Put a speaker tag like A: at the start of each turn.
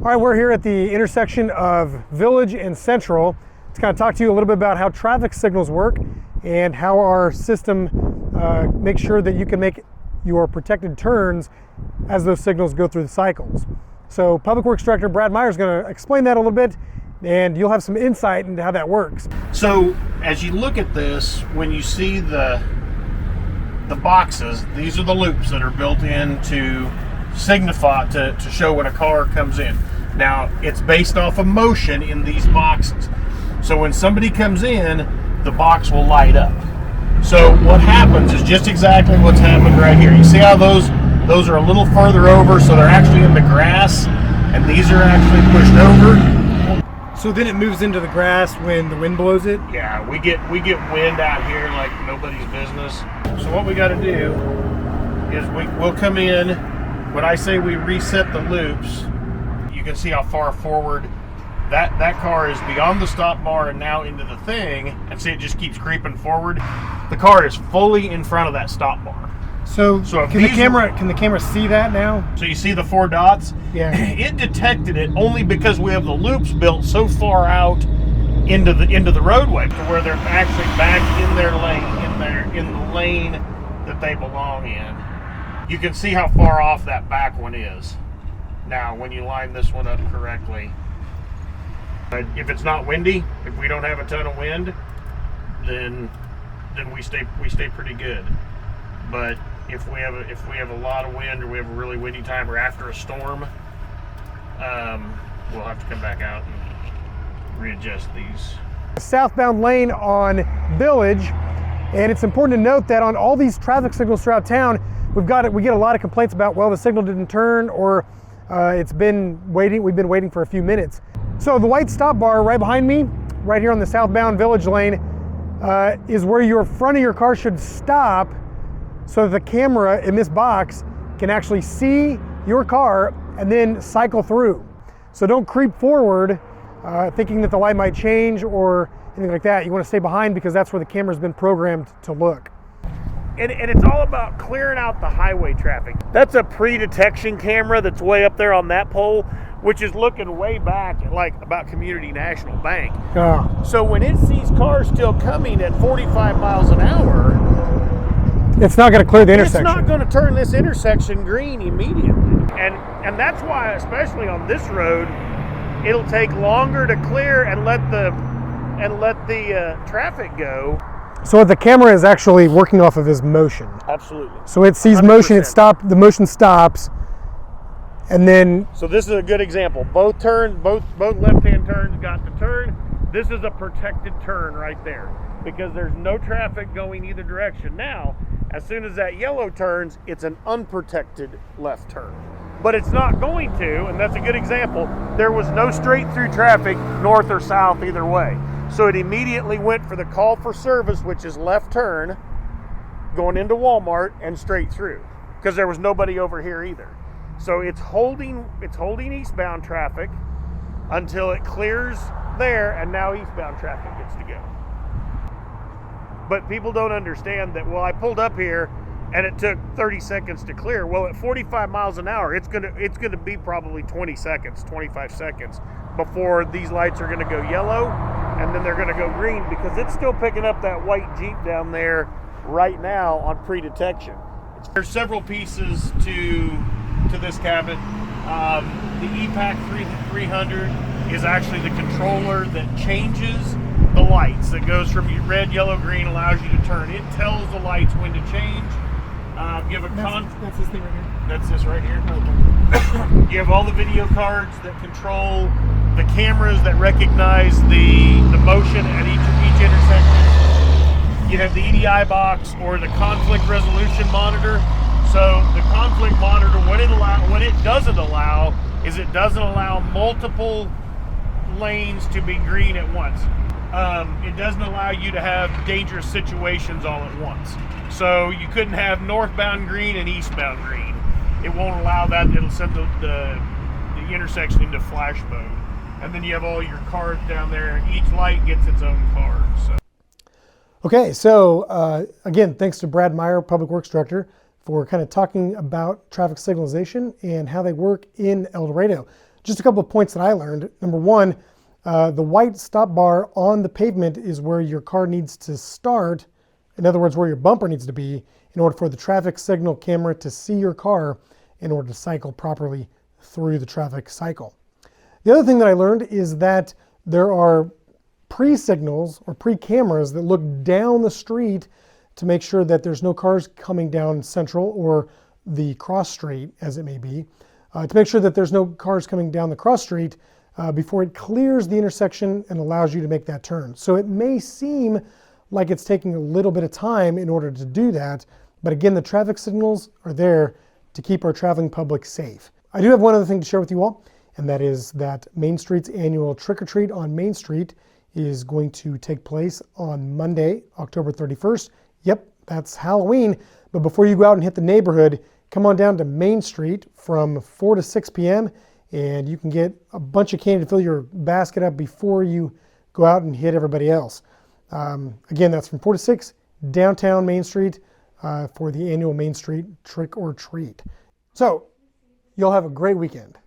A: All right, we're here at the intersection of Village and Central to kind of talk to you a little bit about how traffic signals work and how our system makes sure that you can make your protected turns as those signals go through the cycles. So Public Works Director Brad Meyer is going to explain that a little bit, and you'll have some insight into how that works.
B: So as you look at this, when you see the boxes, these are the loops that are built in to signify, to show when a car comes in. Now, it's based off of motion in these boxes. So when somebody comes in, the box will light up. So what happens is just exactly what's happened right here. You see how those are a little further over, so they're actually in the grass, and these are actually pushed over.
A: So then it moves into the grass when the wind blows it?
B: Yeah, we get wind out here like nobody's business. So what we got to do is we'll come in. When I say we reset the loops, you can see how far forward that car is beyond the stop bar and now into the thing, and see it just keeps creeping forward. The car is fully in front of that stop bar.
A: So can the camera see that now?
B: So you see the 4 dots?
A: Yeah.
B: It detected it only because we have the loops built so far out into the roadway to where they're actually back in their lane, in the lane that they belong in. You can see how far off that back one is. Now, when you line this one up correctly, if it's not windy, if we don't have a ton of wind, then we stay pretty good. But if we have a lot of wind, or we have a really windy time, or after a storm, we'll have to come back out and readjust these.
A: Southbound lane on Village, and it's important to note that on all these traffic signals throughout town, we get a lot of complaints about, well, the signal didn't turn, or we've been waiting for a few minutes. So the white stop bar right behind me, right here on the southbound Village lane, is where your front of your car should stop, so that the camera in this box can actually see your car and then cycle through. So don't creep forward thinking that the light might change or anything like that. You want to stay behind because that's where the camera's been programmed to look.
B: And it's all about clearing out the highway traffic. That's a pre-detection camera that's way up there on that pole, which is looking way back at like about Community National Bank. So when it sees cars still coming at 45 miles an hour,
A: it's not going to clear the intersection.
B: It's not going to turn this intersection green immediately. And that's why, especially on this road, it'll take longer to clear and let the traffic go.
A: So the camera is actually working off of his motion.
B: Absolutely.
A: So it sees 100%. Motion, the motion stops, and then...
B: So this is a good example. Both left-hand turns got the turn. This is a protected turn right there, because there's no traffic going either direction. Now, as soon as that yellow turns, it's an unprotected left turn. But it's not going to, and that's a good example. There was no straight through traffic north or south either way. So it immediately went for the call for service, which is left turn, going into Walmart and straight through, because there was nobody over here either. So it's holding eastbound traffic until it clears there, and now eastbound traffic gets to go. But people don't understand that, well, I pulled up here and it took 30 seconds to clear. Well, at 45 miles an hour, it's gonna be probably 20 seconds, 25 seconds before these lights are gonna go yellow, and then they're gonna go green, because it's still picking up that white Jeep down there right now on pre-detection. There's several pieces to this cabin. The EPAC 300 is actually the controller that changes the lights, that goes from red, yellow, green, allows you to turn. It tells the lights when to change. That's this thing right here? That's this right here. Okay. You have all the video cards that control the cameras that recognize the motion at each intersection. You have the EDI box, or the conflict resolution monitor. So the conflict monitor, what it doesn't allow is it doesn't allow multiple lanes to be green at once. It doesn't allow you to have dangerous situations all at once. So you couldn't have northbound green and eastbound green. It won't allow that. It'll send the intersection into flash mode. And then you have all your cars down there. Each light gets its own card. So.
A: Okay, so again, thanks to Brad Meyer, Public Works Director, for kind of talking about traffic signalization and how they work in El Dorado. Just a couple of points that I learned. Number one, the white stop bar on the pavement is where your car needs to start. In other words, where your bumper needs to be in order for the traffic signal camera to see your car in order to cycle properly through the traffic cycle. The other thing that I learned is that there are pre-signals or pre-cameras that look down the street to make sure that there's no cars coming down Central or the cross street, as it may be, to make sure that there's no cars coming down the cross street before it clears the intersection and allows you to make that turn. So it may seem like it's taking a little bit of time in order to do that, but again, the traffic signals are there to keep our traveling public safe. I do have one other thing to share with you all, and that is that Main Street's annual Trick or Treat on Main Street is going to take place on Monday, October 31st. Yep, that's Halloween, but before you go out and hit the neighborhood, come on down to Main Street from 4 to 6 p.m. and you can get a bunch of candy to fill your basket up before you go out and hit everybody else. Again, that's from 4 to 6, downtown Main Street for the annual Main Street Trick or Treat. So, you'll have a great weekend.